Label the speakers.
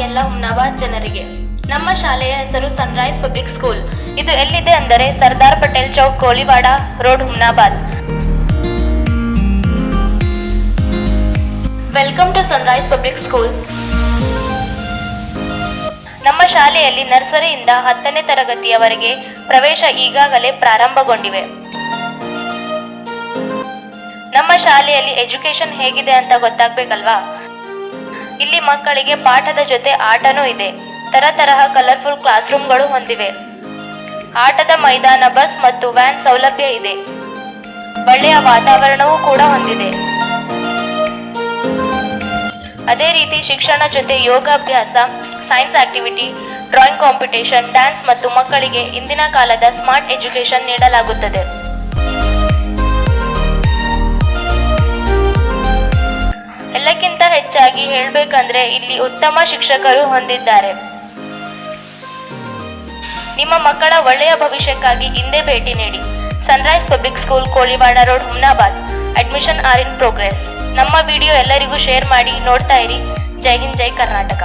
Speaker 1: ಎಲ್ಲ ಹುಮ್ನಾಬಾದ್ ಜನರಿಗೆ. ನಮ್ಮ ಶಾಲೆಯ ಹೆಸರು ಸನ್ರೈಸ್ ಪಬ್ಲಿಕ್ ಸ್ಕೂಲ್. ಇದು ಎಲ್ಲಿದೆ ಅಂದರೆ Sardar Patel chowk, Koliwada road, Humnabad. Welcome to sunrise public school. ನಮ್ಮ ಶಾಲೆಯಲ್ಲಿ ನರ್ಸರಿಯಿಂದ 10ನೇ ತರಗತಿಯವರೆಗೆ ಪ್ರವೇಶ ಈಗಾಗಲೇ ಪ್ರಾರಂಭಗೊಂಡಿವೆ. ನಮ್ಮ ಶಾಲೆಯಲ್ಲಿ ಎಜುಕೇಶನ್ ಹೇಗಿದೆ ಅಂತ ಗೊತ್ತಾಗ್ಬೇಕಲ್ವಾ? ಇಲ್ಲಿ ಮಕ್ಕಳಿಗೆ ಪಾಠದ ಜೊತೆ ಆಟನೂ ಇದೆ. ತರತರಹ ಕಲರ್ಫುಲ್ ಕ್ಲಾಸ್ ರೂಮ್ಗಳು ಹೊಂದಿವೆ. ಆಟದ ಮೈದಾನ, ಬಸ್ ಮತ್ತು ವ್ಯಾನ್ ಸೌಲಭ್ಯ ಇದೆ. ಒಳ್ಳೆಯ ವಾತಾವರಣವೂ ಕೂಡ ಹೊಂದಿದೆ. ಅದೇ ರೀತಿ ಶಿಕ್ಷಣ ಜೊತೆ ಯೋಗಾಭ್ಯಾಸ, science activity, drawing competition, dance ಮತ್ತು ಮಕ್ಕಳಿಗೆ ಇಂದಿನ ಕಾಲದ ಸ್ಮಾರ್ಟ್ ಎಜುಕೇಶನ್ ನೀಡಲಾಗುತ್ತದೆ. ಎಲ್ಲಕ್ಕಿಂತ ಹೆಚ್ಚಾಗಿ ಹೇಳಬೇಕಂದ್ರೆ ಇಲ್ಲಿ ಉತ್ತಮ ಶಿಕ್ಷಕರು ಹೊಂದಿದ್ದಾರೆ. ನಿಮ್ಮ ಮಕ್ಕಳ ಒಳ್ಳೆಯ ಭವಿಷ್ಯಕ್ಕಾಗಿ ಹಿಂದೆ ಭೇಟಿ ನೀಡಿ. Sunrise public school, Koliwada road, Humnabad. Admission are in progress. ನಮ್ಮ ವಿಡಿಯೋ ಎಲ್ಲರಿಗೂ ಶೇರ್ ಮಾಡಿ. ನೋಡ್ತಾ ಇರಿ. ಜೈ ಹಿಂದ್, ಜೈ ಕರ್ನಾಟಕ.